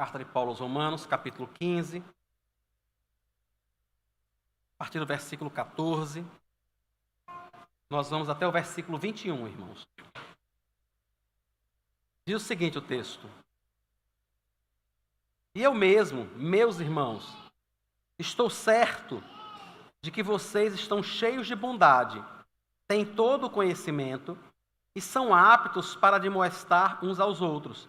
Carta de Paulo aos Romanos, capítulo 15, a partir do versículo 14. Nós vamos até o versículo 21, irmãos. Diz o seguinte o texto: E eu mesmo, meus irmãos, estou certo de que vocês estão cheios de bondade, têm todo o conhecimento e são aptos para admoestar uns aos outros.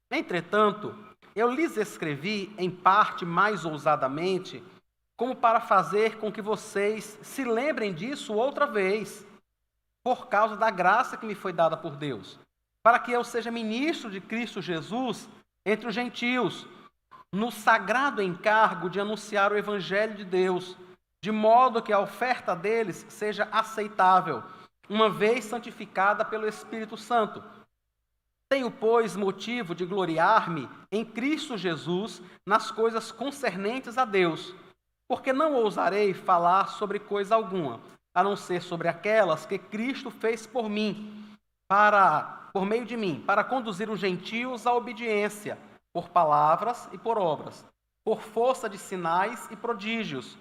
Entretanto, eu lhes escrevi, em parte mais ousadamente, como para fazer com que vocês se lembrem disso outra vez, por causa da graça que me foi dada por Deus, para que eu seja ministro de Cristo Jesus entre os gentios, no sagrado encargo de anunciar o Evangelho de Deus, de modo que a oferta deles seja aceitável, uma vez santificada pelo Espírito Santo. Tenho, pois, motivo de gloriar-me em Cristo Jesus nas coisas concernentes a Deus, porque não ousarei falar sobre coisa alguma, a não ser sobre aquelas que Cristo fez por mim, por meio de mim, para conduzir os gentios à obediência, por palavras e por obras, por força de sinais e prodígios,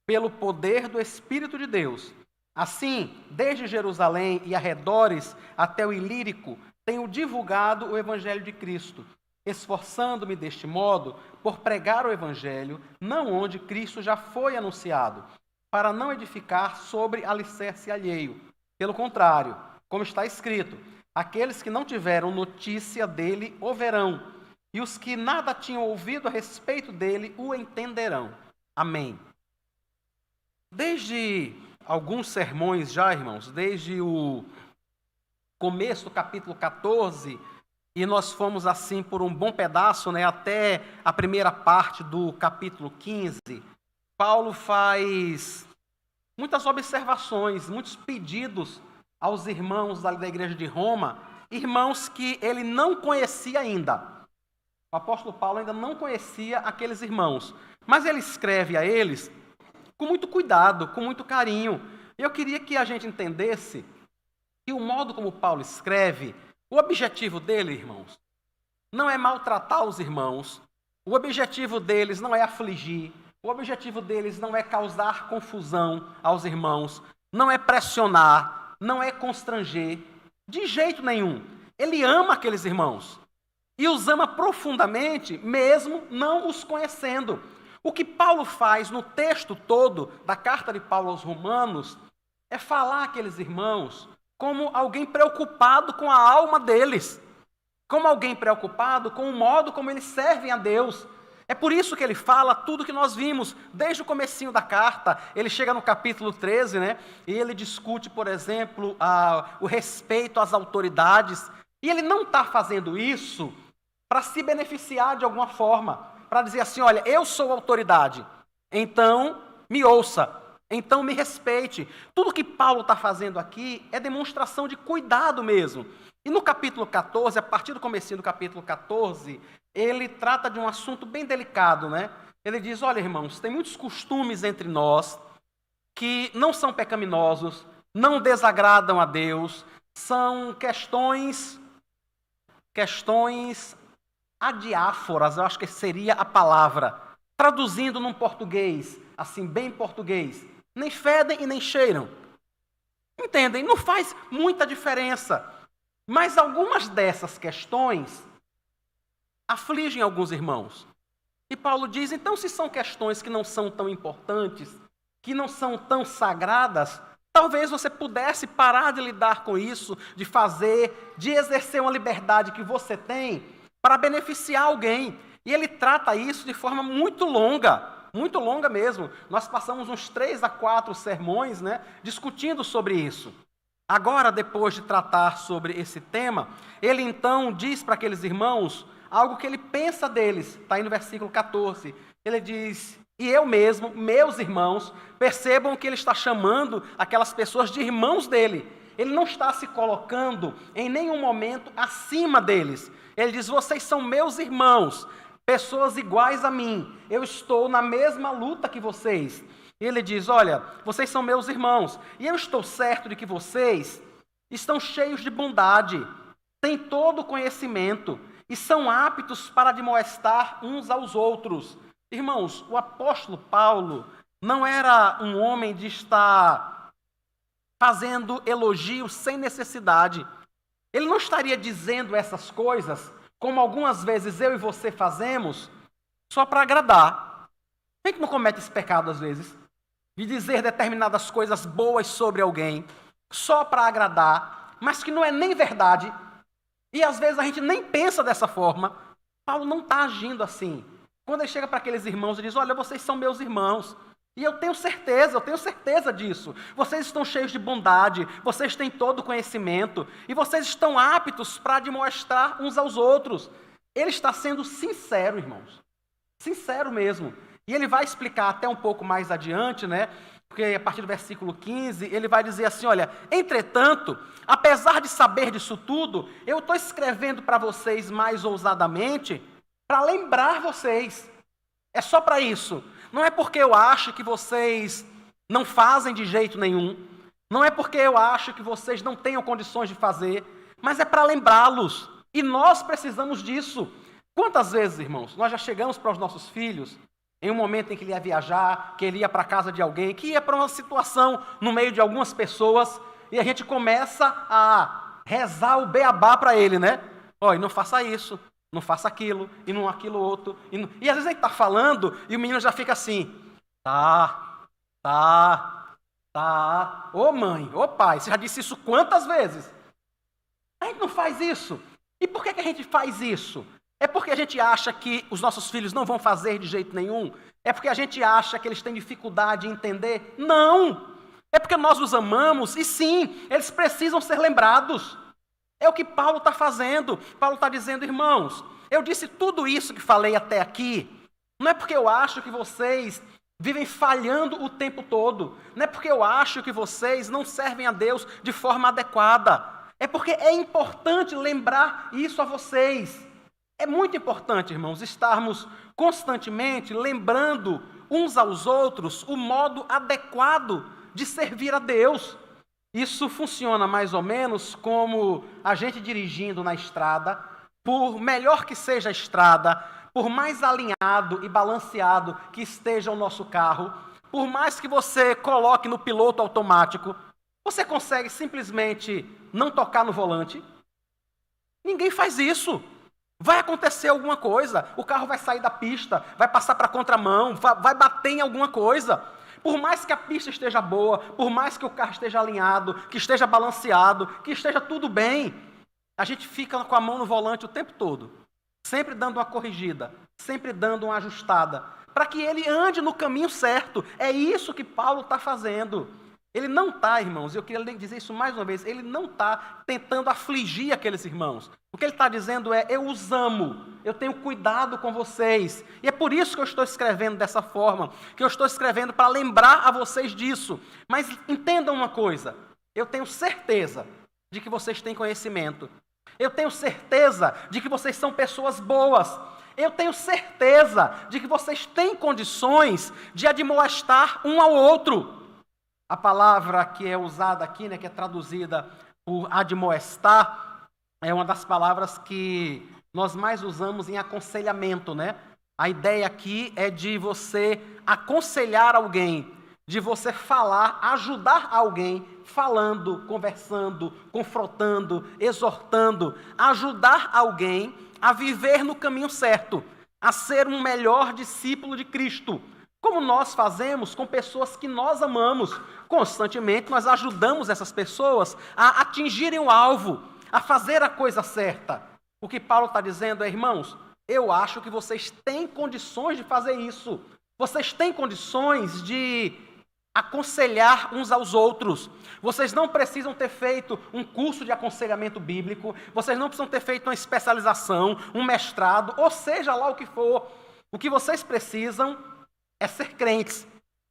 pelo poder do Espírito de Deus. Assim, desde Jerusalém e arredores até o Ilírico, tenho divulgado o Evangelho de Cristo, esforçando-me deste modo por pregar o Evangelho, não onde Cristo já foi anunciado, para não edificar sobre alicerce alheio. Pelo contrário, como está escrito, aqueles que não tiveram notícia dele o verão, e os que nada tinham ouvido a respeito dele o entenderão. Amém. Desde alguns sermões já, irmãos, desde o começo do capítulo 14, e nós fomos assim por um bom pedaço, até a primeira parte do capítulo 15, Paulo faz muitas observações, muitos pedidos aos irmãos da igreja de Roma, irmãos que ele não conhecia ainda. O apóstolo Paulo ainda não conhecia aqueles irmãos, mas ele escreve a eles com muito cuidado, com muito carinho. E eu queria que a gente entendesse que o modo como Paulo escreve, o objetivo dele, irmãos, não é maltratar os irmãos, o objetivo deles não é afligir, o objetivo deles não é causar confusão aos irmãos, não é pressionar, não é constranger, de jeito nenhum. Ele ama aqueles irmãos e os ama profundamente, mesmo não os conhecendo. O que Paulo faz no texto todo da carta de Paulo aos Romanos é falar àqueles irmãos como alguém preocupado com a alma deles, como alguém preocupado com o modo como eles servem a Deus. É por isso que ele fala tudo que nós vimos desde o comecinho da carta. Ele chega no capítulo 13, e ele discute, por exemplo, o respeito às autoridades. E ele não está fazendo isso para se beneficiar de alguma forma, para dizer assim, olha, eu sou autoridade, então me ouça. Então me respeite. Tudo que Paulo está fazendo aqui é demonstração de cuidado mesmo. E no capítulo 14, a partir do comecinho do capítulo 14, ele trata de um assunto bem delicado, Ele diz, olha, irmãos, tem muitos costumes entre nós que não são pecaminosos, não desagradam a Deus, são questões adiáforas, eu acho que seria a palavra, traduzindo num português, assim, bem português. Nem fedem e nem cheiram. Entendem? Não faz muita diferença. Mas algumas dessas questões afligem alguns irmãos. E Paulo diz, então, se são questões que não são tão importantes, que não são tão sagradas, talvez você pudesse parar de lidar com isso, de exercer uma liberdade que você tem para beneficiar alguém. E ele trata isso de forma muito longa mesmo. Nós passamos uns 3 a 4 sermões, discutindo sobre isso. Agora, depois de tratar sobre esse tema, ele então diz para aqueles irmãos algo que ele pensa deles. Está aí no versículo 14. Ele diz, e eu mesmo, meus irmãos, percebam que ele está chamando aquelas pessoas de irmãos dele. Ele não está se colocando em nenhum momento acima deles. Ele diz, vocês são meus irmãos, pessoas iguais a mim, eu estou na mesma luta que vocês. Ele diz, olha, vocês são meus irmãos, e eu estou certo de que vocês estão cheios de bondade, têm todo o conhecimento, e são aptos para admoestar uns aos outros. Irmãos, o apóstolo Paulo não era um homem de estar fazendo elogios sem necessidade. Ele não estaria dizendo essas coisas, como algumas vezes eu e você fazemos, só para agradar. Quem que não comete esse pecado às vezes? De dizer determinadas coisas boas sobre alguém, só para agradar, mas que não é nem verdade. E às vezes a gente nem pensa dessa forma. Paulo não está agindo assim. Quando ele chega para aqueles irmãos e diz, olha, vocês são meus irmãos. E eu tenho certeza disso. Vocês estão cheios de bondade, vocês têm todo o conhecimento, e vocês estão aptos para admoestar uns aos outros. Ele está sendo sincero, irmãos. Sincero mesmo. E ele vai explicar até um pouco mais adiante, né? Porque a partir do versículo 15, ele vai dizer assim, olha, entretanto, apesar de saber disso tudo, eu estou escrevendo para vocês mais ousadamente, para lembrar vocês. É só para isso. Não é porque eu acho que vocês não fazem de jeito nenhum. Não é porque eu acho que vocês não tenham condições de fazer. Mas é para lembrá-los. E nós precisamos disso. Quantas vezes, irmãos, nós já chegamos para os nossos filhos, em um momento em que ele ia viajar, que ele ia para a casa de alguém, que ia para uma situação no meio de algumas pessoas, e a gente começa a rezar o beabá para ele, né? Olha, não faça isso. Não faça aquilo, e não aquilo outro. E às vezes a gente está falando, e o menino já fica assim. Tá. Ô mãe, ô pai, você já disse isso quantas vezes? A gente não faz isso. E por que a gente faz isso? É porque a gente acha que os nossos filhos não vão fazer de jeito nenhum? É porque a gente acha que eles têm dificuldade em entender? Não! É porque nós os amamos, e sim, eles precisam ser lembrados. É o que Paulo está fazendo. Paulo está dizendo, irmãos, eu disse tudo isso que falei até aqui, não é porque eu acho que vocês vivem falhando o tempo todo, não é porque eu acho que vocês não servem a Deus de forma adequada, é porque é importante lembrar isso a vocês. É muito importante, irmãos, estarmos constantemente lembrando uns aos outros o modo adequado de servir a Deus. Isso funciona mais ou menos como a gente dirigindo na estrada, por melhor que seja a estrada, por mais alinhado e balanceado que esteja o nosso carro, por mais que você coloque no piloto automático, você consegue simplesmente não tocar no volante? Ninguém faz isso. Vai acontecer alguma coisa, o carro vai sair da pista, vai passar para a contramão, vai bater em alguma coisa. Por mais que a pista esteja boa, por mais que o carro esteja alinhado, que esteja balanceado, que esteja tudo bem, a gente fica com a mão no volante o tempo todo, sempre dando uma corrigida, sempre dando uma ajustada, para que ele ande no caminho certo. É isso que Paulo está fazendo. Ele não está, irmãos, eu queria dizer isso mais uma vez, ele não está tentando afligir aqueles irmãos. O que ele está dizendo é, eu os amo, eu tenho cuidado com vocês. E é por isso que eu estou escrevendo dessa forma, que eu estou escrevendo para lembrar a vocês disso. Mas entendam uma coisa, eu tenho certeza de que vocês têm conhecimento. Eu tenho certeza de que vocês são pessoas boas. Eu tenho certeza de que vocês têm condições de admoestar um ao outro. A palavra que é usada aqui, né, que é traduzida por admoestar, é uma das palavras que nós mais usamos em aconselhamento, né? A ideia aqui é de você aconselhar alguém, de você falar, ajudar alguém, falando, conversando, confrontando, exortando, ajudar alguém a viver no caminho certo, a ser um melhor discípulo de Cristo. Como nós fazemos com pessoas que nós amamos. Constantemente nós ajudamos essas pessoas a atingirem o alvo, a fazer a coisa certa. O que Paulo está dizendo é, irmãos, eu acho que vocês têm condições de fazer isso. Vocês têm condições de aconselhar uns aos outros. Vocês não precisam ter feito um curso de aconselhamento bíblico, vocês não precisam ter feito uma especialização, um mestrado, ou seja lá o que for. O que vocês precisam é ser crentes,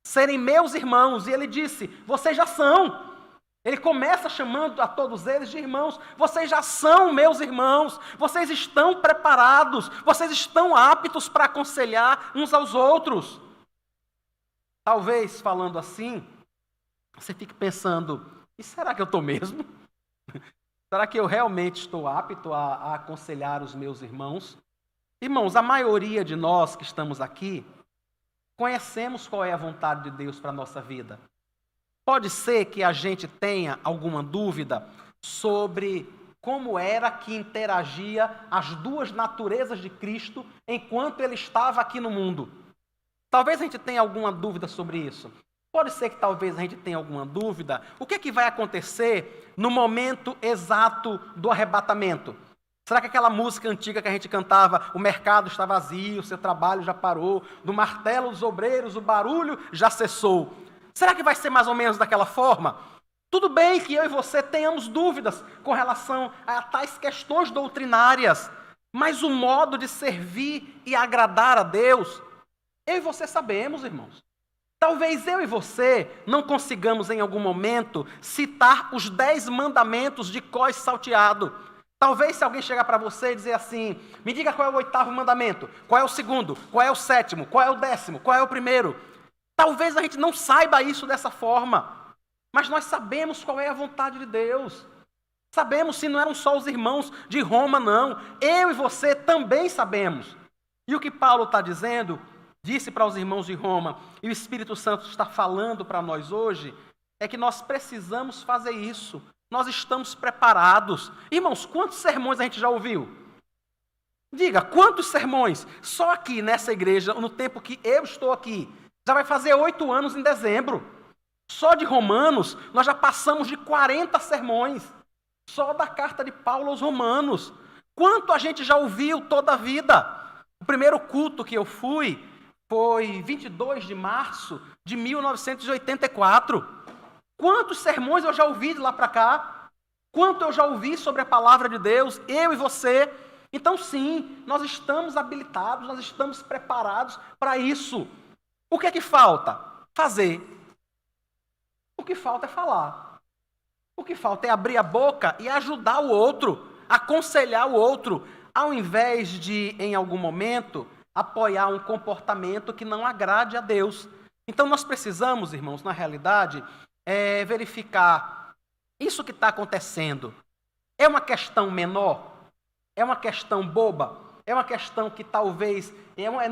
serem meus irmãos. E ele disse, vocês já são. Ele começa chamando a todos eles de irmãos. Vocês já são meus irmãos. Vocês estão preparados. Vocês estão aptos para aconselhar uns aos outros. Talvez, falando assim, você fique pensando, e será que eu estou mesmo? Será que eu realmente estou apto a aconselhar os meus irmãos? Irmãos, a maioria de nós que estamos aqui conhecemos qual é a vontade de Deus para a nossa vida. Pode ser que a gente tenha alguma dúvida sobre como era que interagia as duas naturezas de Cristo enquanto ele estava aqui no mundo. Talvez a gente tenha alguma dúvida sobre isso. Pode ser que talvez a gente tenha alguma dúvida. O que é que vai acontecer no momento exato do arrebatamento? Será que aquela música antiga que a gente cantava, o mercado está vazio, o seu trabalho já parou, do martelo dos obreiros o barulho já cessou? Será que vai ser mais ou menos daquela forma? Tudo bem que eu e você tenhamos dúvidas com relação a tais questões doutrinárias, mas o modo de servir e agradar a Deus, eu e você sabemos, irmãos. Talvez eu e você não consigamos em algum momento citar os 10 mandamentos de cós salteado. Talvez se alguém chegar para você e dizer assim, me diga qual é o 8º mandamento, qual é o 2º, qual é o 7º, qual é o 10º, qual é o 1º. Talvez a gente não saiba isso dessa forma, mas nós sabemos qual é a vontade de Deus. Sabemos se não eram só os irmãos de Roma, não. Eu e você também sabemos. E o que Paulo está dizendo, disse para os irmãos de Roma, e o Espírito Santo está falando para nós hoje, é que nós precisamos fazer isso. Nós estamos preparados. Irmãos, quantos sermões a gente já ouviu? Diga, quantos sermões? Só aqui nessa igreja, no tempo que eu estou aqui, já vai fazer 8 anos em dezembro. Só de Romanos, nós já passamos de 40 sermões. Só da carta de Paulo aos Romanos. Quanto a gente já ouviu toda a vida? O primeiro culto que eu fui foi 22 de março de 1984. Quantos sermões eu já ouvi de lá para cá? Quanto eu já ouvi sobre a palavra de Deus, eu e você? Então sim, nós estamos habilitados, nós estamos preparados para isso. O que é que falta? Fazer. O que falta é falar. O que falta é abrir a boca e ajudar o outro, aconselhar o outro, ao invés de, em algum momento, apoiar um comportamento que não agrade a Deus. Então nós precisamos, irmãos, na realidade, verificar isso que está acontecendo. É uma questão menor? É uma questão boba? É uma questão que talvez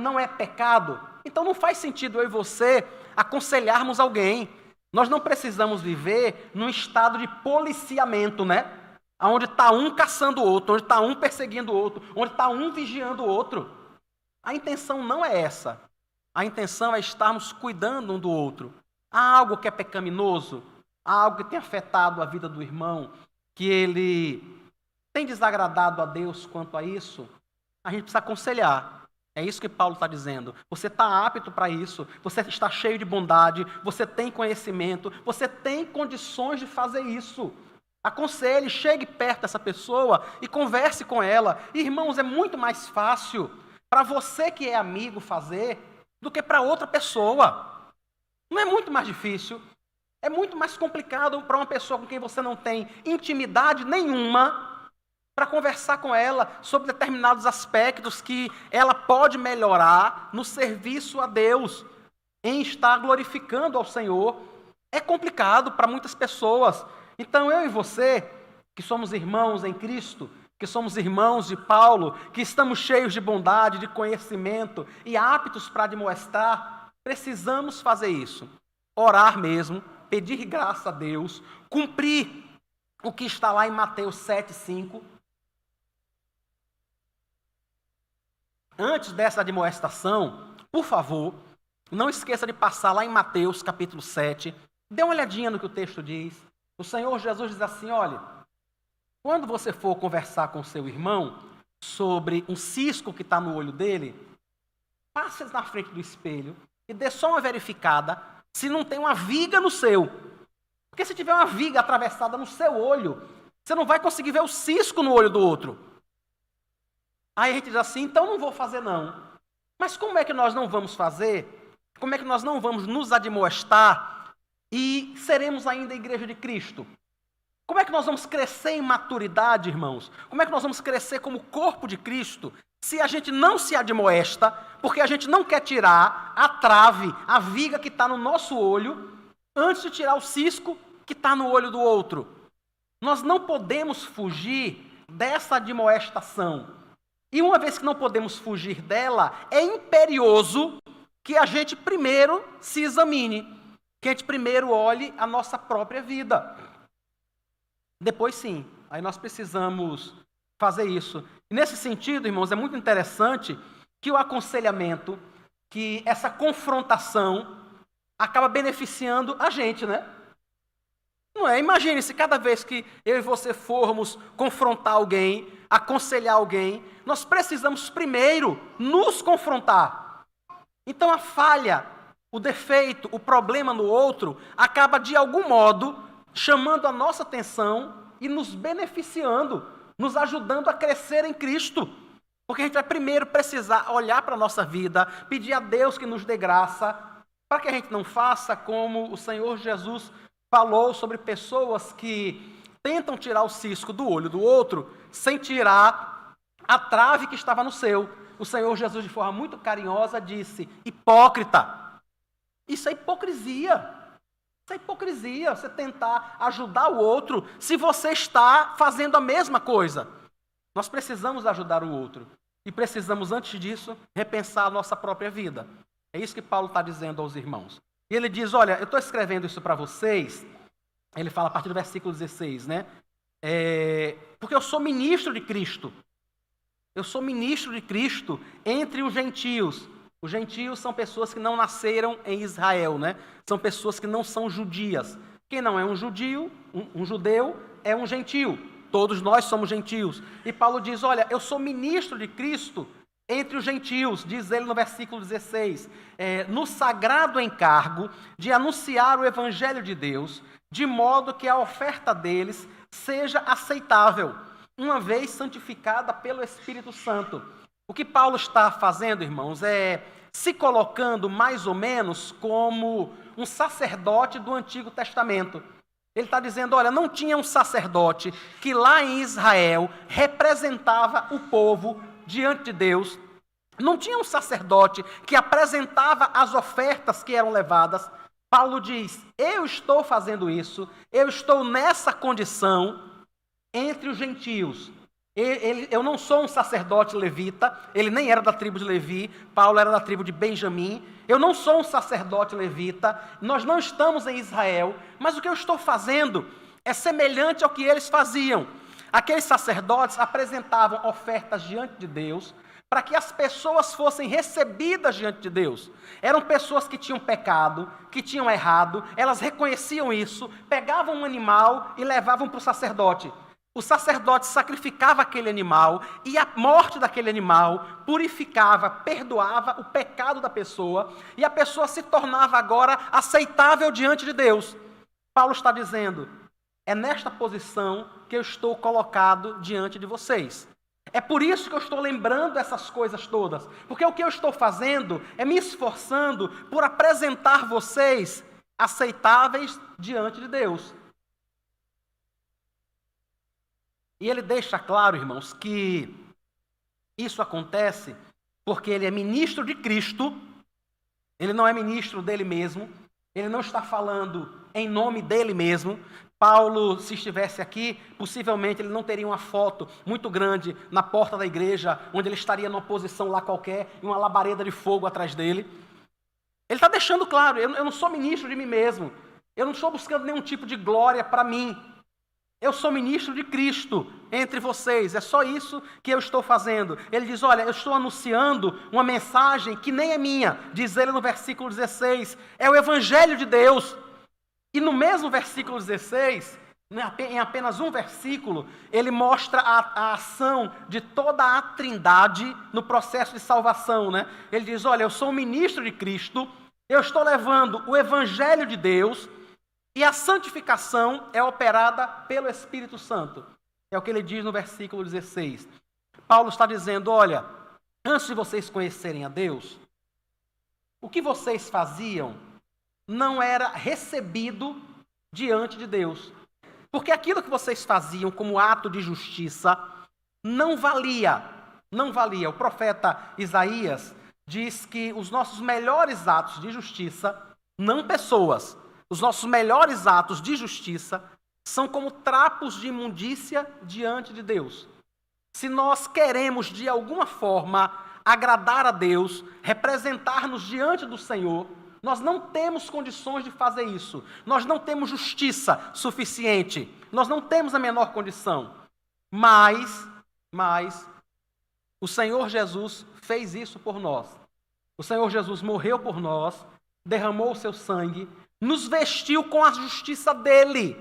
não é pecado? Então não faz sentido eu e você aconselharmos alguém. Nós não precisamos viver num estado de policiamento, né? Onde está um caçando o outro, onde está um perseguindo o outro, onde está um vigiando o outro. A intenção não é essa. A intenção é estarmos cuidando um do outro. Há algo que é pecaminoso, há algo que tem afetado a vida do irmão, que ele tem desagradado a Deus quanto a isso, a gente precisa aconselhar. É isso que Paulo está dizendo. Você está apto para isso, você está cheio de bondade, você tem conhecimento, você tem condições de fazer isso. Aconselhe, chegue perto dessa pessoa e converse com ela. Irmãos, é muito mais fácil para você que é amigo fazer do que para outra pessoa. Não é muito mais difícil, é muito mais complicado para uma pessoa com quem você não tem intimidade nenhuma para conversar com ela sobre determinados aspectos que ela pode melhorar no serviço a Deus, em estar glorificando ao Senhor. É complicado para muitas pessoas. Então eu e você, que somos irmãos em Cristo, que somos irmãos de Paulo, que estamos cheios de bondade, de conhecimento e aptos para admoestar, precisamos fazer isso. Orar mesmo, pedir graça a Deus, cumprir o que está lá em Mateus 7:5. Antes dessa admoestação, por favor, não esqueça de passar lá em Mateus capítulo 7. Dê uma olhadinha no que o texto diz. O Senhor Jesus diz assim, olha, quando você for conversar com seu irmão sobre um cisco que está no olho dele, passe na frente do espelho e dê só uma verificada se não tem uma viga no seu. Porque se tiver uma viga atravessada no seu olho, você não vai conseguir ver o cisco no olho do outro. Aí a gente diz assim, então não vou fazer não. Mas como é que nós não vamos fazer? Como é que nós não vamos nos admoestar e seremos ainda a igreja de Cristo? Como é que nós vamos crescer em maturidade, irmãos? Como é que nós vamos crescer como corpo de Cristo se a gente não se admoesta, porque a gente não quer tirar a trave, a viga que está no nosso olho, antes de tirar o cisco que está no olho do outro? Nós não podemos fugir dessa admoestação. E uma vez que não podemos fugir dela, é imperioso que a gente primeiro se examine, que a gente primeiro olhe a nossa própria vida. Depois sim, aí nós precisamos fazer isso. E nesse sentido, irmãos, é muito interessante que o aconselhamento, que essa confrontação acaba beneficiando a gente, né? Não é? Imagine se cada vez que eu e você formos confrontar alguém, aconselhar alguém, nós precisamos primeiro nos confrontar. Então a falha, o defeito, o problema no outro, acaba de algum modo chamando a nossa atenção e nos beneficiando, nos ajudando a crescer em Cristo. Porque a gente vai primeiro precisar olhar para a nossa vida, pedir a Deus que nos dê graça, para que a gente não faça como o Senhor Jesus falou sobre pessoas que tentam tirar o cisco do olho do outro, sem tirar a trave que estava no seu. O Senhor Jesus, de forma muito carinhosa, disse: hipócrita. Isso é hipocrisia. Isso é hipocrisia, você tentar ajudar o outro se você está fazendo a mesma coisa. Nós precisamos ajudar o outro. E precisamos, antes disso, repensar a nossa própria vida. É isso que Paulo está dizendo aos irmãos. E ele diz, olha, eu estou escrevendo isso para vocês. Ele fala a partir do versículo 16, né? Porque eu sou ministro de Cristo. Eu sou ministro de Cristo entre os gentios. Os gentios são pessoas que não nasceram em Israel, né? São pessoas que não são judias. Quem não é um judeu é um gentio. Todos nós somos gentios. E Paulo diz, olha, eu sou ministro de Cristo entre os gentios, diz ele no versículo 16, no sagrado encargo de anunciar o evangelho de Deus, de modo que a oferta deles seja aceitável, uma vez santificada pelo Espírito Santo. O que Paulo está fazendo, irmãos, é se colocando mais ou menos como um sacerdote do Antigo Testamento. Ele está dizendo, olha, não tinha um sacerdote que lá em Israel representava o povo diante de Deus. Não tinha um sacerdote que apresentava as ofertas que eram levadas. Paulo diz, eu estou fazendo isso, eu estou nessa condição entre os gentios. Eu não sou um sacerdote levita, ele nem era da tribo de Levi, Paulo era da tribo de Benjamim. Eu não sou um sacerdote levita, nós não estamos em Israel, mas o que eu estou fazendo é semelhante ao que eles faziam. Aqueles sacerdotes apresentavam ofertas diante de Deus, para que as pessoas fossem recebidas diante de Deus. Eram pessoas que tinham pecado, que tinham errado, elas reconheciam isso, pegavam um animal e levavam para o sacerdote. O sacerdote sacrificava aquele animal e a morte daquele animal purificava, perdoava o pecado da pessoa e a pessoa se tornava agora aceitável diante de Deus. Paulo está dizendo, é nesta posição que eu estou colocado diante de vocês. É por isso que eu estou lembrando essas coisas todas, porque o que eu estou fazendo é me esforçando por apresentar vocês aceitáveis diante de Deus. E ele deixa claro, irmãos, que isso acontece porque ele é ministro de Cristo, ele não é ministro dele mesmo, ele não está falando em nome dele mesmo. Paulo, se estivesse aqui, possivelmente ele não teria uma foto muito grande na porta da igreja, onde ele estaria numa posição lá qualquer, e uma labareda de fogo atrás dele. Ele está deixando claro, eu não sou ministro de mim mesmo, eu não estou buscando nenhum tipo de glória para mim. Eu sou ministro de Cristo entre vocês, é só isso que eu estou fazendo. Ele diz, olha, eu estou anunciando uma mensagem que nem é minha, diz ele no versículo 16, é o Evangelho de Deus. E no mesmo versículo 16, em apenas um versículo, ele mostra a ação de toda a Trindade no processo de salvação, né? Ele diz, olha, eu sou um ministro de Cristo, eu estou levando o Evangelho de Deus, e a santificação é operada pelo Espírito Santo. É o que ele diz no versículo 16. Paulo está dizendo, olha, antes de vocês conhecerem a Deus, o que vocês faziam não era recebido diante de Deus. Porque aquilo que vocês faziam como ato de justiça não valia. Não valia. O profeta Isaías diz que os nossos melhores atos de justiça, não pessoas, os nossos melhores atos de justiça são como trapos de imundícia diante de Deus. Se nós queremos, de alguma forma, agradar a Deus, representar-nos diante do Senhor, nós não temos condições de fazer isso. Nós não temos justiça suficiente. Nós não temos a menor condição. Mas o Senhor Jesus fez isso por nós. O Senhor Jesus morreu por nós, derramou o seu sangue, nos vestiu com a justiça dele.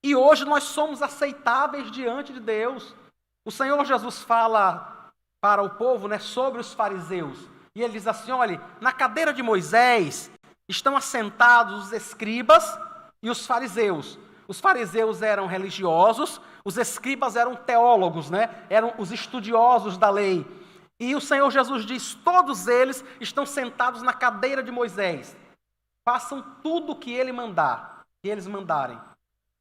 E hoje nós somos aceitáveis diante de Deus. O Senhor Jesus fala para o povo, sobre os fariseus. E ele diz assim, olha, na cadeira de Moisés estão assentados os escribas e os fariseus. Os fariseus eram religiosos, os escribas eram teólogos, eram os estudiosos da lei. E o Senhor Jesus diz, todos eles estão sentados na cadeira de Moisés. Façam tudo o que ele mandar, que eles mandarem.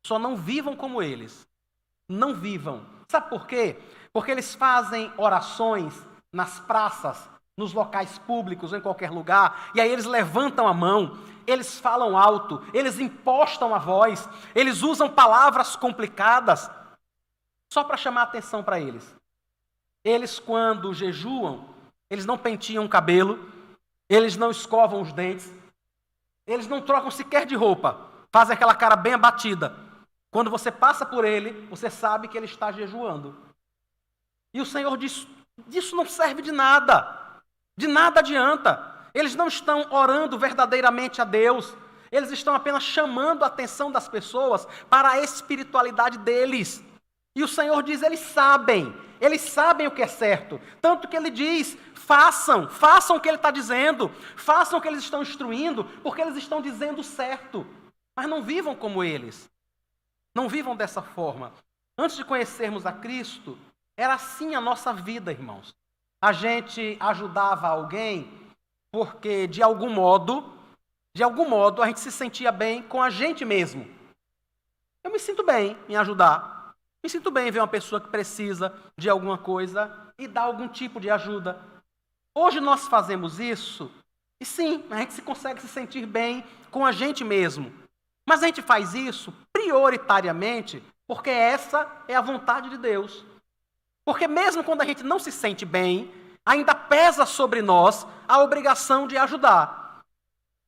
Só não vivam como eles. Não vivam. Sabe por quê? Porque eles fazem orações nas praças, nos locais públicos, em qualquer lugar, e aí eles levantam a mão, eles falam alto, eles impostam a voz, eles usam palavras complicadas, só para chamar a atenção para eles. Eles, quando jejuam, eles não penteam o cabelo, eles não escovam os dentes, eles não trocam sequer de roupa, fazem aquela cara bem abatida. Quando você passa por ele, você sabe que ele está jejuando. E o Senhor diz, isso não serve de nada adianta. Eles não estão orando verdadeiramente a Deus, eles estão apenas chamando a atenção das pessoas para a espiritualidade deles. E o Senhor diz, eles sabem o que é certo. Tanto que ele diz, façam o que ele está dizendo, façam o que eles estão instruindo, porque eles estão dizendo certo. Mas não vivam como eles. Não vivam dessa forma. Antes de conhecermos a Cristo, era assim a nossa vida, irmãos. A gente ajudava alguém porque, de algum modo, a gente se sentia bem com a gente mesmo. Eu me sinto bem em ajudar. Me sinto bem em ver uma pessoa que precisa de alguma coisa e dar algum tipo de ajuda. Hoje nós fazemos isso e sim, a gente consegue se sentir bem com a gente mesmo. Mas a gente faz isso prioritariamente porque essa é a vontade de Deus. Porque mesmo quando a gente não se sente bem, ainda pesa sobre nós a obrigação de ajudar.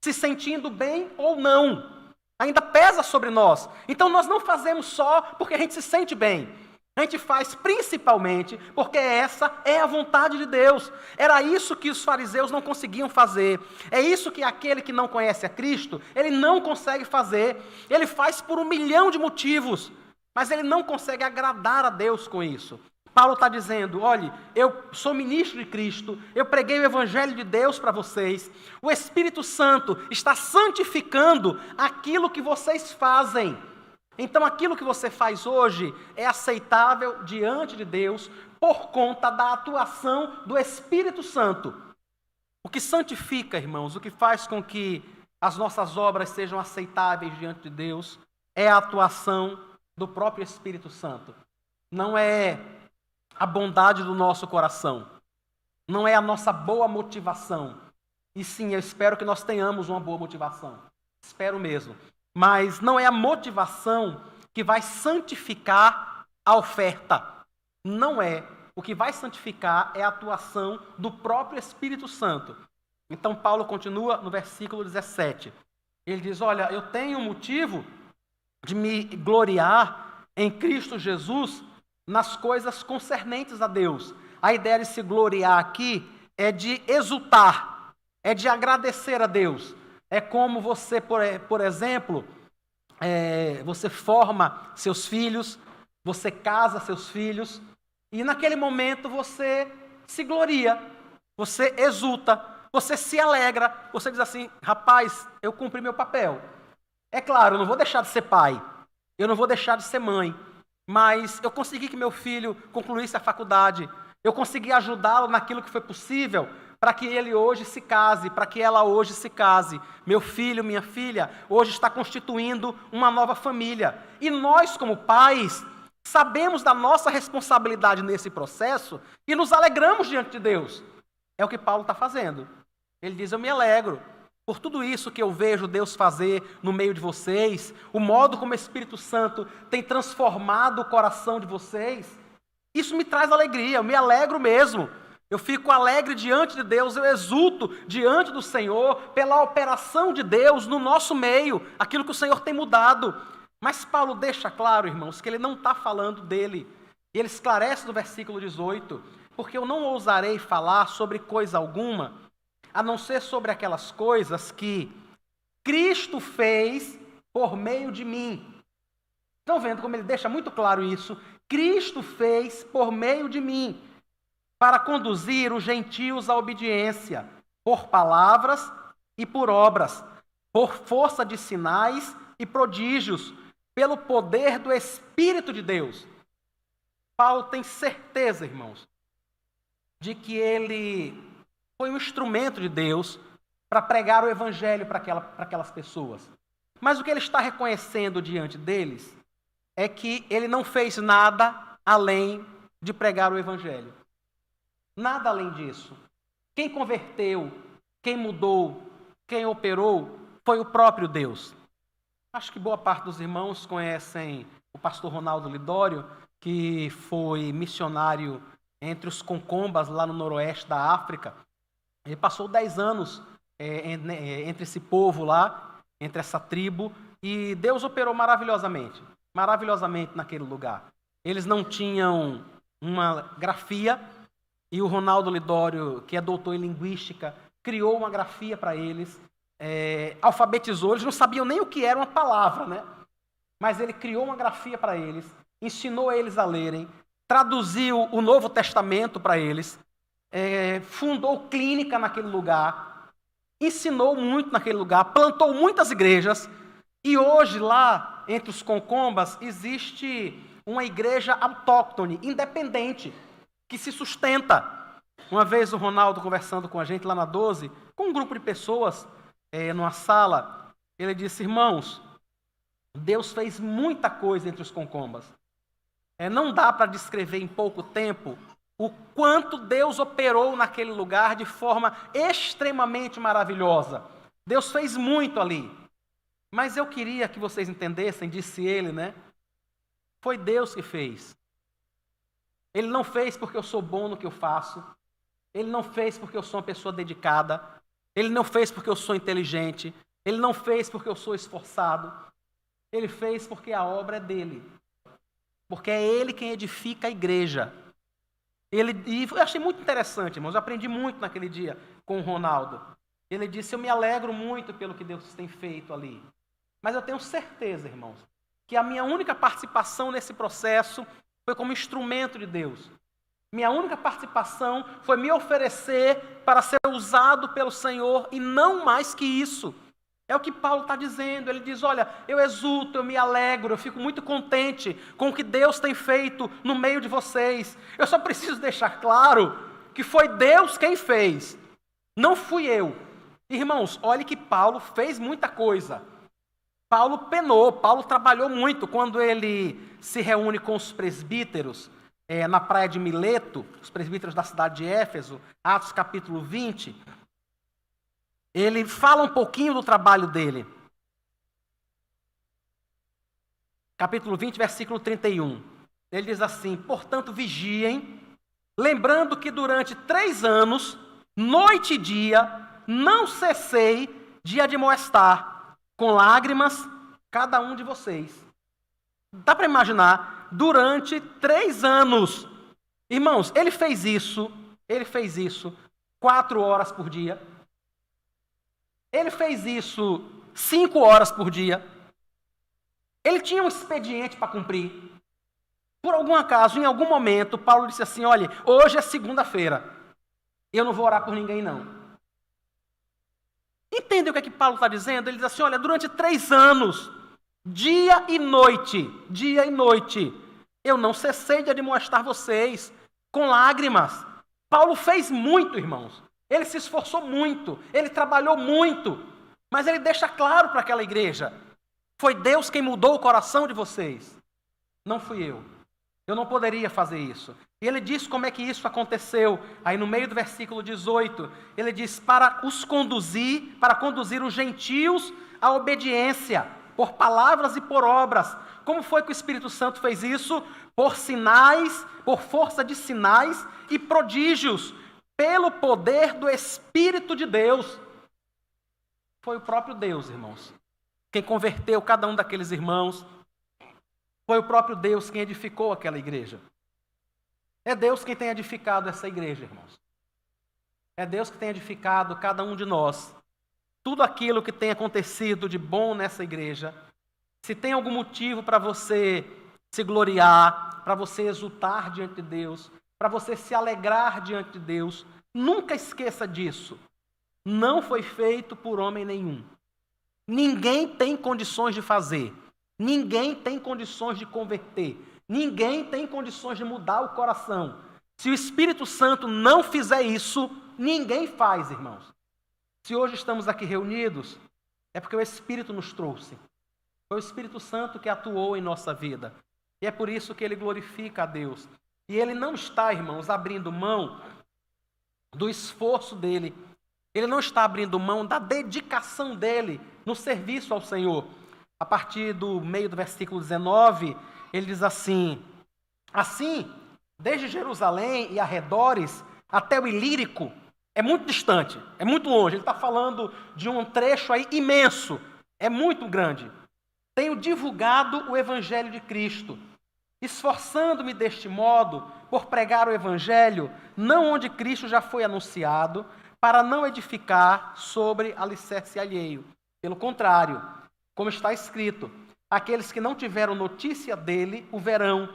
Se sentindo bem ou não, ainda pesa sobre nós. Então nós não fazemos só porque a gente se sente bem. A gente faz principalmente porque essa é a vontade de Deus. Era isso que os fariseus não conseguiam fazer. É isso que aquele que não conhece a Cristo, ele não consegue fazer. Ele faz por 1 milhão de motivos, mas ele não consegue agradar a Deus com isso. Paulo está dizendo, olha, eu sou ministro de Cristo, eu preguei o Evangelho de Deus para vocês, o Espírito Santo está santificando aquilo que vocês fazem. Então aquilo que você faz hoje é aceitável diante de Deus por conta da atuação do Espírito Santo. O que santifica, irmãos, o que faz com que as nossas obras sejam aceitáveis diante de Deus é a atuação do próprio Espírito Santo. Não é a bondade do nosso coração, não é a nossa boa motivação. E sim, eu espero que nós tenhamos uma boa motivação, espero mesmo. Mas não é a motivação que vai santificar a oferta, não é. O que vai santificar é a atuação do próprio Espírito Santo. Então Paulo continua no versículo 17, ele diz, olha, eu tenho motivo de me gloriar em Cristo Jesus nas coisas concernentes a Deus. A ideia de se gloriar aqui é de exultar, é de agradecer a Deus. É como você, por exemplo, você forma seus filhos, você casa seus filhos, e naquele momento você se gloria, você exulta, você se alegra, você diz assim, rapaz, eu cumpri meu papel. É claro, eu não vou deixar de ser pai, eu não vou deixar de ser mãe, mas eu consegui que meu filho concluísse a faculdade, eu consegui ajudá-lo naquilo que foi possível para que ele hoje se case, para que ela hoje se case. Meu filho, minha filha, hoje está constituindo uma nova família. E nós, como pais, sabemos da nossa responsabilidade nesse processo e nos alegramos diante de Deus. É o que Paulo está fazendo. Ele diz, eu me alegro, por tudo isso que eu vejo Deus fazer no meio de vocês, o modo como o Espírito Santo tem transformado o coração de vocês, isso me traz alegria, eu me alegro mesmo. Eu fico alegre diante de Deus, eu exulto diante do Senhor pela operação de Deus no nosso meio, aquilo que o Senhor tem mudado. Mas Paulo deixa claro, irmãos, que ele não está falando dele. E ele esclarece no versículo 18, porque eu não ousarei falar sobre coisa alguma, a não ser sobre aquelas coisas que Cristo fez por meio de mim. Estão vendo como ele deixa muito claro isso? Cristo fez por meio de mim, para conduzir os gentios à obediência, por palavras e por obras, por força de sinais e prodígios, pelo poder do Espírito de Deus. Paulo tem certeza, irmãos, de que ele foi um instrumento de Deus para pregar o Evangelho para aquelas pessoas. Mas o que ele está reconhecendo diante deles é que ele não fez nada além de pregar o Evangelho. Nada além disso. Quem converteu, quem mudou, quem operou, foi o próprio Deus. Acho que boa parte dos irmãos conhecem o pastor Ronaldo Lidório, que foi missionário entre os Concombas, lá no noroeste da África. Ele passou 10 anos entre esse povo lá, entre essa tribo, e Deus operou maravilhosamente naquele lugar. Eles não tinham uma grafia, e o Ronaldo Lidório, que é doutor em linguística, criou uma grafia para eles, alfabetizou, eles não sabiam nem o que era uma palavra, né? Mas ele criou uma grafia para eles, ensinou eles a lerem, traduziu o Novo Testamento para eles, fundou clínica naquele lugar, ensinou muito naquele lugar, plantou muitas igrejas, e hoje lá, entre os Concombas, existe uma igreja autóctone, independente, que se sustenta. Uma vez o Ronaldo conversando com a gente lá na 12, com um grupo de pessoas, numa sala, ele disse: irmãos, Deus fez muita coisa entre os Concombas. Não dá para descrever em pouco tempo o quanto Deus operou naquele lugar de forma extremamente maravilhosa. Deus fez muito ali. Mas eu queria que vocês entendessem, disse ele, né? Foi Deus que fez. Ele não fez porque eu sou bom no que eu faço. Ele não fez porque eu sou uma pessoa dedicada. Ele não fez porque eu sou inteligente. Ele não fez porque eu sou esforçado. Ele fez porque a obra é dele. Porque é ele quem edifica a igreja. E eu achei muito interessante, irmãos. Eu aprendi muito naquele dia com o Ronaldo. Ele disse: eu me alegro muito pelo que Deus tem feito ali. Mas eu tenho certeza, irmãos, que a minha única participação nesse processo foi como instrumento de Deus. Minha única participação foi me oferecer para ser usado pelo Senhor e não mais que isso. É o que Paulo está dizendo. Ele diz: olha, eu exulto, eu me alegro, eu fico muito contente com o que Deus tem feito no meio de vocês. Eu só preciso deixar claro que foi Deus quem fez, não fui eu. Irmãos, olhe que Paulo fez muita coisa. Paulo penou, Paulo trabalhou muito. Quando ele se reúne com os presbíteros na praia de Mileto, os presbíteros da cidade de Éfeso, Atos capítulo 20, ele fala um pouquinho do trabalho dele. Capítulo 20, versículo 31. Ele diz assim: portanto, vigiem, lembrando que durante 3 anos, noite e dia, não cessei de admoestar, com lágrimas, cada um de vocês. Dá para imaginar, durante 3 anos. Irmãos, ele fez isso 4 horas por dia. Ele fez isso 5 horas por dia. Ele tinha um expediente para cumprir. Por algum acaso, em algum momento, Paulo disse assim: olha, hoje é segunda-feira, eu não vou orar por ninguém não. Entende o que Paulo está dizendo? Ele diz assim: olha, durante 3 anos, dia e noite, eu não cessei de admoestar vocês com lágrimas. Paulo fez muito, irmãos. Ele se esforçou muito, ele trabalhou muito, mas ele deixa claro para aquela igreja: foi Deus quem mudou o coração de vocês, não fui eu. Eu não poderia fazer isso. E ele diz como é que isso aconteceu. Aí no meio do versículo 18, ele diz, para conduzir os gentios à obediência, por palavras e por obras. Como foi que o Espírito Santo fez isso? Por sinais, por força de sinais e prodígios, pelo poder do Espírito de Deus. Foi o próprio Deus, irmãos, quem converteu cada um daqueles irmãos. Foi o próprio Deus quem edificou aquela igreja. É Deus quem tem edificado essa igreja, irmãos. É Deus que tem edificado cada um de nós. Tudo aquilo que tem acontecido de bom nessa igreja, se tem algum motivo para você se gloriar, para você exultar diante de Deus, para você se alegrar diante de Deus, nunca esqueça disso. Não foi feito por homem nenhum. Ninguém tem condições de fazer. Ninguém tem condições de converter. Ninguém tem condições de mudar o coração. Se o Espírito Santo não fizer isso, ninguém faz, irmãos. Se hoje estamos aqui reunidos, é porque o Espírito nos trouxe. Foi o Espírito Santo que atuou em nossa vida. E é por isso que ele glorifica a Deus. E ele não está, irmãos, abrindo mão do esforço dele. Ele não está abrindo mão da dedicação dele no serviço ao Senhor. A partir do meio do versículo 19, ele diz assim, desde Jerusalém e arredores até o Ilírico, é muito distante, é muito longe. Ele está falando de um trecho aí imenso, é muito grande. Tenho divulgado o Evangelho de Cristo, esforçando-me deste modo por pregar o Evangelho, não onde Cristo já foi anunciado, para não edificar sobre alicerce alheio. Pelo contrário, como está escrito, aqueles que não tiveram notícia dele o verão,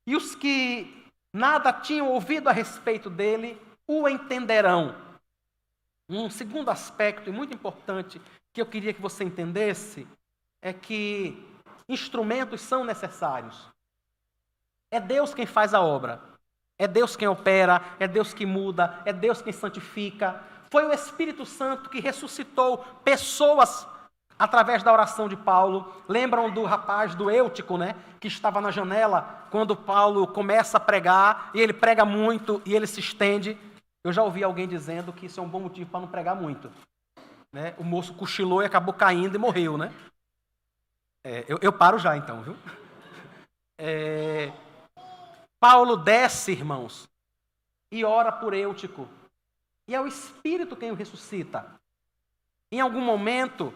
e os que nada tinham ouvido a respeito dele o entenderão. Um segundo aspecto, e muito importante, que eu queria que você entendesse, é que instrumentos são necessários. É Deus quem faz a obra. É Deus quem opera, é Deus que muda, é Deus quem santifica. Foi o Espírito Santo que ressuscitou pessoas através da oração de Paulo. Lembram do rapaz do Eutico, né? Que estava na janela quando Paulo começa a pregar, e ele prega muito e ele se estende. Eu já ouvi alguém dizendo que isso é um bom motivo para não pregar muito. Né? O moço cochilou e acabou caindo e morreu, né? Eu paro já então, viu? Paulo desce, irmãos, e ora por Eutico. E é o Espírito quem o ressuscita. Em algum momento,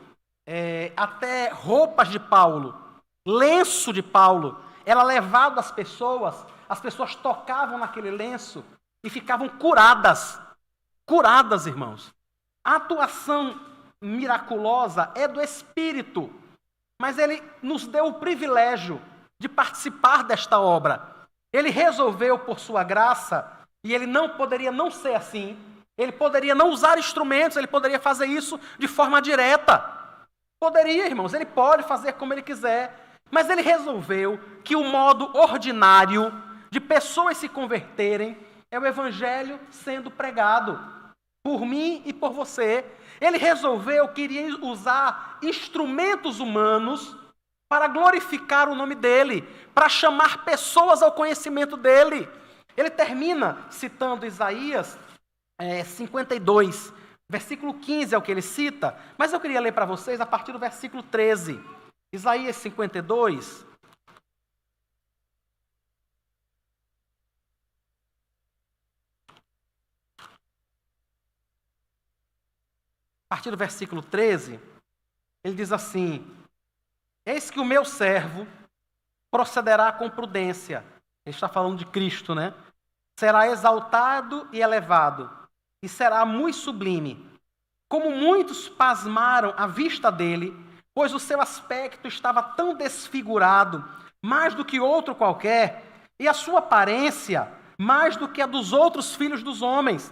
até roupas de Paulo, lenço de Paulo, era levado às pessoas tocavam naquele lenço e ficavam curadas. Curadas, irmãos. A atuação miraculosa é do Espírito, mas ele nos deu o privilégio de participar desta obra. Ele resolveu, por sua graça, e ele não poderia não ser assim, ele poderia não usar instrumentos, ele poderia fazer isso de forma direta. Poderia, irmãos, ele pode fazer como ele quiser, mas ele resolveu que o modo ordinário de pessoas se converterem é o Evangelho sendo pregado por mim e por você. Ele resolveu que iria usar instrumentos humanos para glorificar o nome dele, para chamar pessoas ao conhecimento dele. Ele termina citando Isaías 52, versículo 15 é o que ele cita, mas eu queria ler para vocês a partir do versículo 13. Isaías 52. A partir do versículo 13, ele diz assim: eis que o meu servo procederá com prudência. Ele está falando de Cristo, né? Será exaltado e elevado, e será muito sublime. Como muitos pasmaram à vista dele, pois o seu aspecto estava tão desfigurado, mais do que outro qualquer, e a sua aparência mais do que a dos outros filhos dos homens.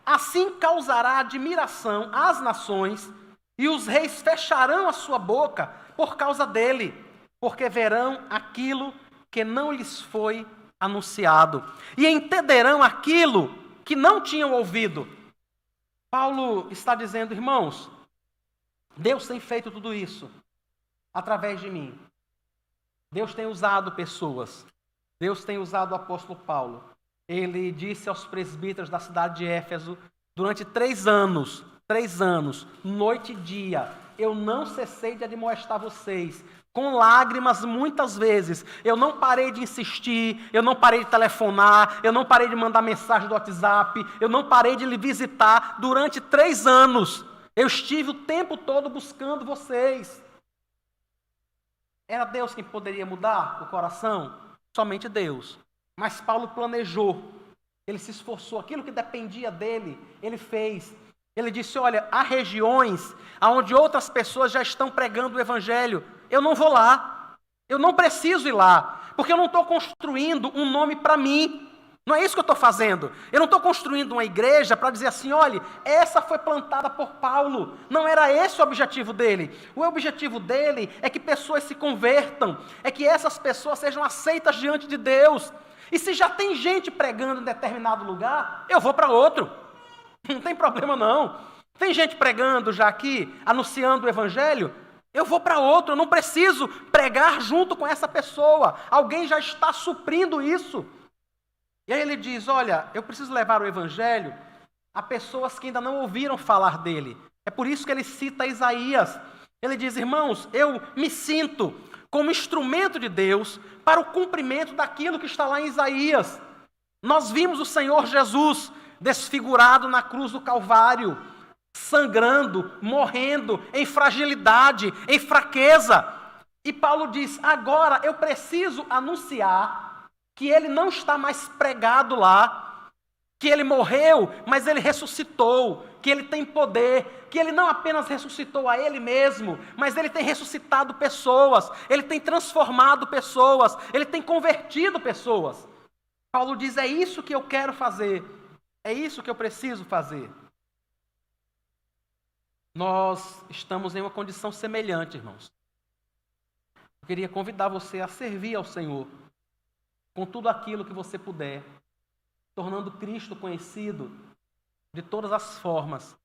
Assim causará admiração às nações, e os reis fecharão a sua boca por causa dele, porque verão aquilo que não lhes foi anunciado, e entenderão aquilo que não tinham ouvido. Paulo está dizendo, irmãos, Deus tem feito tudo isso através de mim. Deus tem usado pessoas. Deus tem usado o apóstolo Paulo. Ele disse aos presbíteros da cidade de Éfeso, durante 3 anos, noite e dia, eu não cessei de admoestar vocês, com lágrimas muitas vezes. Eu não parei de insistir, eu não parei de telefonar, eu não parei de mandar mensagem do WhatsApp, eu não parei de lhe visitar. Durante 3 anos, eu estive o tempo todo buscando vocês. Era Deus quem poderia mudar o coração? Somente Deus. Mas Paulo planejou, ele se esforçou, aquilo que dependia dele, ele fez. Ele disse, olha, há regiões onde outras pessoas já estão pregando o evangelho. Eu não vou lá, eu não preciso ir lá, porque eu não estou construindo um nome para mim. Não é isso que eu estou fazendo. Eu não estou construindo uma igreja para dizer assim, olha, essa foi plantada por Paulo. Não era esse o objetivo dele. O objetivo dele é que pessoas se convertam, é que essas pessoas sejam aceitas diante de Deus. E se já tem gente pregando em determinado lugar, eu vou para outro. Não tem problema não. Tem gente pregando já aqui, anunciando o evangelho, eu vou para outro, eu não preciso pregar junto com essa pessoa. Alguém já está suprindo isso. E aí ele diz, olha, eu preciso levar o evangelho a pessoas que ainda não ouviram falar dele. É por isso que ele cita Isaías. Ele diz, irmãos, eu me sinto como instrumento de Deus para o cumprimento daquilo que está lá em Isaías. Nós vimos o Senhor Jesus desfigurado na cruz do Calvário, sangrando, morrendo, em fragilidade, em fraqueza. E Paulo diz, agora eu preciso anunciar que ele não está mais pregado lá, que ele morreu, mas ele ressuscitou, que ele tem poder, que ele não apenas ressuscitou a ele mesmo, mas ele tem ressuscitado pessoas, ele tem transformado pessoas, ele tem convertido pessoas. Paulo diz, é isso que eu quero fazer, é isso que eu preciso fazer. Nós estamos em uma condição semelhante, irmãos. Eu queria convidar você a servir ao Senhor com tudo aquilo que você puder, tornando Cristo conhecido de todas as formas.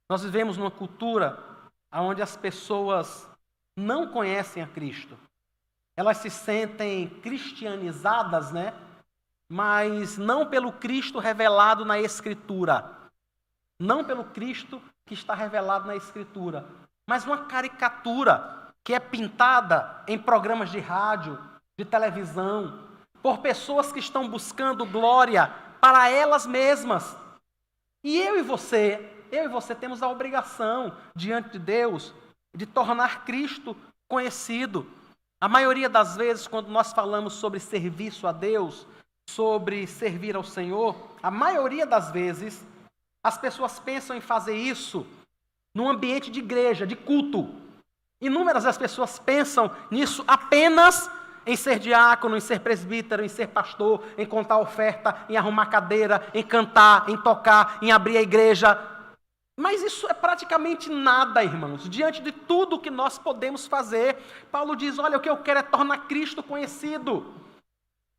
Nós vivemos numa cultura onde as pessoas não conhecem a Cristo. Elas se sentem cristianizadas, né? Mas não pelo Cristo revelado na Escritura. Não pelo Cristo que está revelado na Escritura, mas uma caricatura que é pintada em programas de rádio, de televisão, por pessoas que estão buscando glória para elas mesmas. E eu e você temos a obrigação diante de Deus de tornar Cristo conhecido. A maioria das vezes, quando nós falamos sobre serviço a Deus, sobre servir ao Senhor, a maioria das vezes as pessoas pensam em fazer isso num ambiente de igreja, de culto. Inúmeras as pessoas pensam nisso apenas em ser diácono, em ser presbítero, em ser pastor, em contar oferta, em arrumar cadeira, em cantar, em tocar, em abrir a igreja. Mas isso é praticamente nada, irmãos, diante de tudo que nós podemos fazer. Paulo diz, olha, o que eu quero é tornar Cristo conhecido.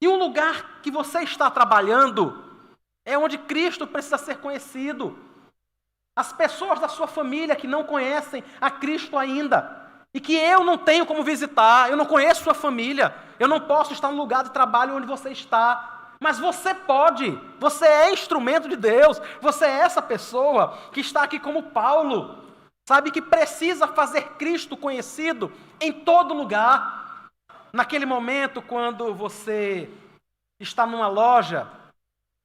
E um lugar que você está trabalhando é onde Cristo precisa ser conhecido. As pessoas da sua família que não conhecem a Cristo ainda, e que eu não tenho como visitar, eu não conheço sua família, eu não posso estar no lugar de trabalho onde você está, mas você pode, você é instrumento de Deus, você é essa pessoa que está aqui como Paulo, sabe, que precisa fazer Cristo conhecido em todo lugar. Naquele momento, quando você está numa loja,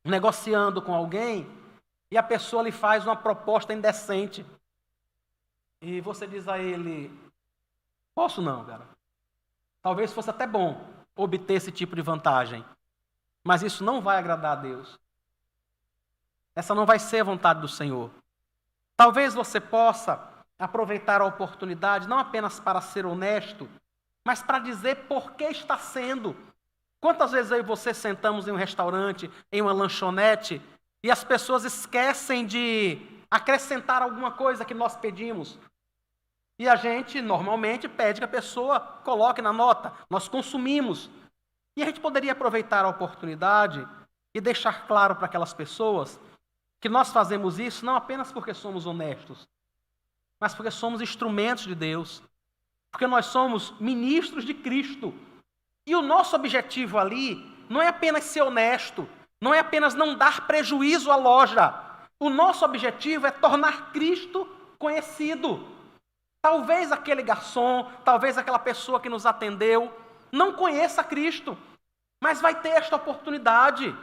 negociando com alguém, e a pessoa lhe faz uma proposta indecente, e você diz a ele, posso não, cara. Talvez fosse até bom obter esse tipo de vantagem, mas isso não vai agradar a Deus. Essa não vai ser a vontade do Senhor. Talvez você possa aproveitar a oportunidade, não apenas para ser honesto, mas para dizer por que está sendo. Quantas vezes eu e você sentamos em um restaurante, em uma lanchonete, e as pessoas esquecem de acrescentar alguma coisa que nós pedimos? E a gente, normalmente, pede que a pessoa coloque na nota. Nós consumimos. E a gente poderia aproveitar a oportunidade e deixar claro para aquelas pessoas que nós fazemos isso não apenas porque somos honestos, mas porque somos instrumentos de Deus, porque nós somos ministros de Cristo. E o nosso objetivo ali não é apenas ser honesto, não é apenas não dar prejuízo à loja. O nosso objetivo é tornar Cristo conhecido. Talvez aquele garçom, talvez aquela pessoa que nos atendeu, não conheça Cristo, mas vai ter esta oportunidade.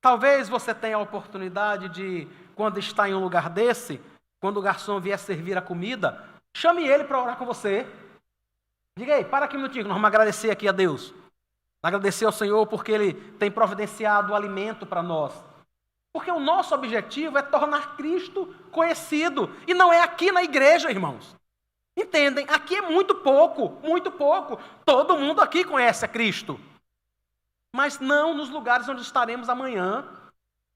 Talvez você tenha a oportunidade de, quando está em um lugar desse, quando o garçom vier servir a comida, chame ele para orar com você. Diga aí, para aqui um minutinho, nós vamos agradecer aqui a Deus. Agradecer ao Senhor porque Ele tem providenciado o alimento para nós. Porque o nosso objetivo é tornar Cristo conhecido. E não é aqui na igreja, irmãos. Entendem? Aqui é muito pouco, muito pouco. Todo mundo aqui conhece a Cristo. Mas não nos lugares onde estaremos amanhã.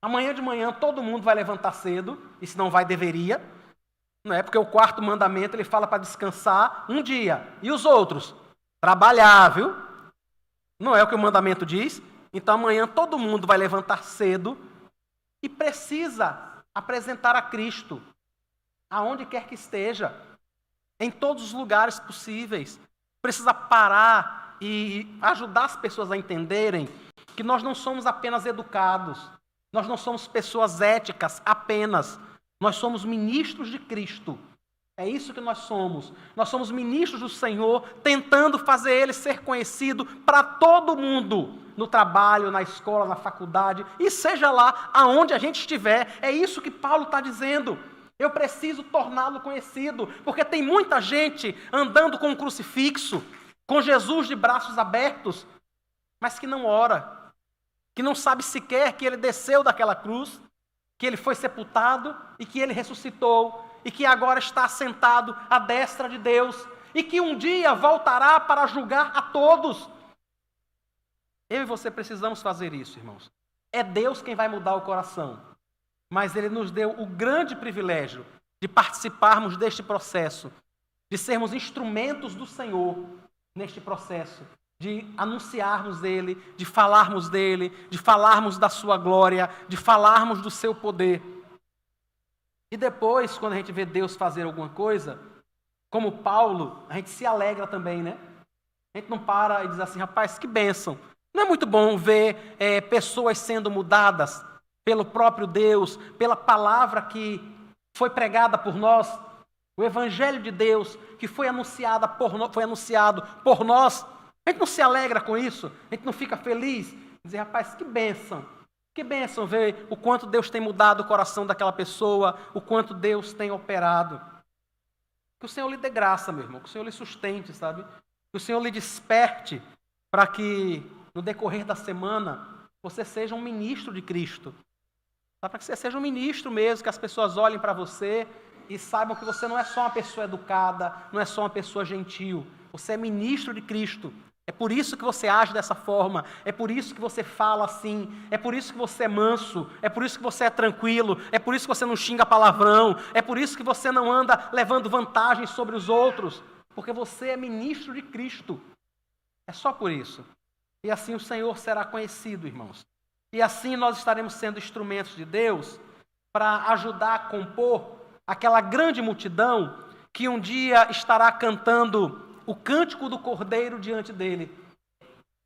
Amanhã de manhã todo mundo vai levantar cedo, e se não vai, deveria. Não é? Porque o quarto mandamento ele fala para descansar um dia. E os outros? Trabalhar, viu? Não é o que o mandamento diz? Então amanhã todo mundo vai levantar cedo e precisa apresentar a Cristo, aonde quer que esteja, em todos os lugares possíveis. Precisa parar e ajudar as pessoas a entenderem que nós não somos apenas educados, nós não somos pessoas éticas apenas, nós somos ministros de Cristo. É isso que nós somos. Nós somos ministros do Senhor, tentando fazer Ele ser conhecido para todo mundo, no trabalho, na escola, na faculdade, e seja lá aonde a gente estiver. É isso que Paulo está dizendo. Eu preciso torná-lo conhecido, porque tem muita gente andando com um crucifixo, com Jesus de braços abertos, mas que não ora, que não sabe sequer que Ele desceu daquela cruz, que Ele foi sepultado e que Ele ressuscitou, e que agora está sentado à destra de Deus, e que um dia voltará para julgar a todos. Eu e você precisamos fazer isso, irmãos. É Deus quem vai mudar o coração, mas Ele nos deu o grande privilégio de participarmos deste processo, de sermos instrumentos do Senhor neste processo, de anunciarmos Ele, de falarmos dEle, de falarmos da Sua glória, de falarmos do Seu poder. E depois, quando a gente vê Deus fazer alguma coisa, como Paulo, a gente se alegra também, né? A gente não para e diz assim, rapaz, que bênção. Não é muito bom ver pessoas sendo mudadas pelo próprio Deus, pela palavra que foi pregada por nós, o Evangelho de Deus que foi anunciado por nós. A gente não se alegra com isso? A gente não fica feliz? Dizer, rapaz, que bênção. Que bênção ver o quanto Deus tem mudado o coração daquela pessoa, o quanto Deus tem operado. Que o Senhor lhe dê graça, meu irmão, que o Senhor lhe sustente, sabe? Que o Senhor lhe desperte para que, no decorrer da semana, você seja um ministro de Cristo. Para que você seja um ministro mesmo, que as pessoas olhem para você e saibam que você não é só uma pessoa educada, não é só uma pessoa gentil. Você é ministro de Cristo. É por isso que você age dessa forma, é por isso que você fala assim, é por isso que você é manso, é por isso que você é tranquilo, é por isso que você não xinga palavrão, é por isso que você não anda levando vantagem sobre os outros, porque você é ministro de Cristo. É só por isso. E assim o Senhor será conhecido, irmãos. E assim nós estaremos sendo instrumentos de Deus para ajudar a compor aquela grande multidão que um dia estará cantando o cântico do Cordeiro diante dele.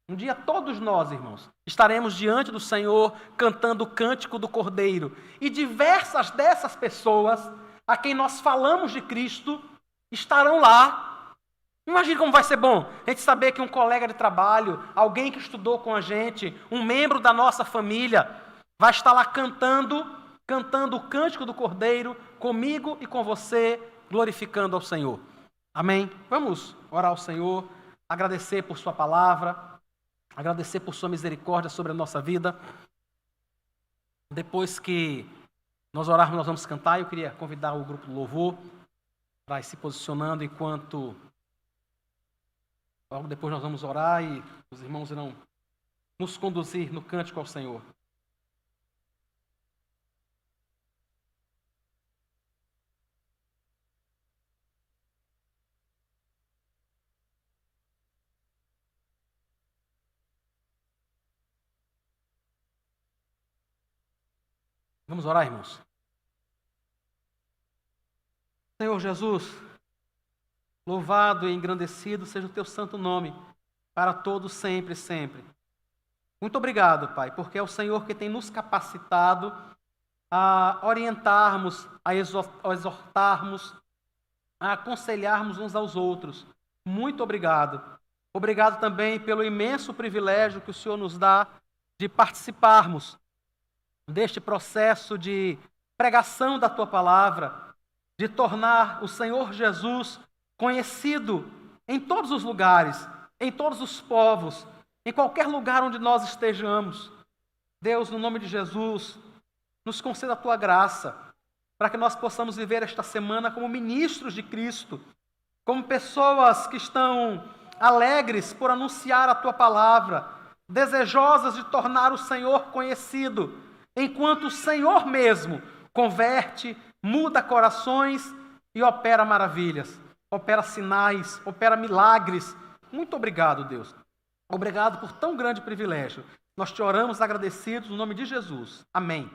Um dia todos nós, irmãos, estaremos diante do Senhor cantando o cântico do Cordeiro. E diversas dessas pessoas a quem nós falamos de Cristo estarão lá. Imagina como vai ser bom a gente saber que um colega de trabalho, alguém que estudou com a gente, um membro da nossa família, vai estar lá cantando o cântico do Cordeiro comigo e com você, glorificando ao Senhor. Amém? Vamos orar ao Senhor, agradecer por Sua palavra, agradecer por Sua misericórdia sobre a nossa vida. Depois que nós orarmos, nós vamos cantar. Eu queria convidar o grupo do louvor para ir se posicionando enquanto logo depois nós vamos orar e os irmãos irão nos conduzir no cântico ao Senhor. Vamos orar, irmãos. Senhor Jesus, louvado e engrandecido seja o Teu santo nome, para todos, sempre, sempre. Muito obrigado, Pai, porque é o Senhor que tem nos capacitado a orientarmos, a exortarmos, a aconselharmos uns aos outros. Muito obrigado. Obrigado também pelo imenso privilégio que o Senhor nos dá de participarmos deste processo de pregação da Tua palavra, de tornar o Senhor Jesus conhecido em todos os lugares, em todos os povos, em qualquer lugar onde nós estejamos. Deus, no nome de Jesus, nos conceda a Tua graça, para que nós possamos viver esta semana como ministros de Cristo, como pessoas que estão alegres por anunciar a Tua palavra, desejosas de tornar o Senhor conhecido, enquanto o Senhor mesmo converte, muda corações e opera maravilhas, opera sinais, opera milagres. Muito obrigado, Deus. Obrigado por tão grande privilégio. Nós te oramos agradecidos no nome de Jesus. Amém.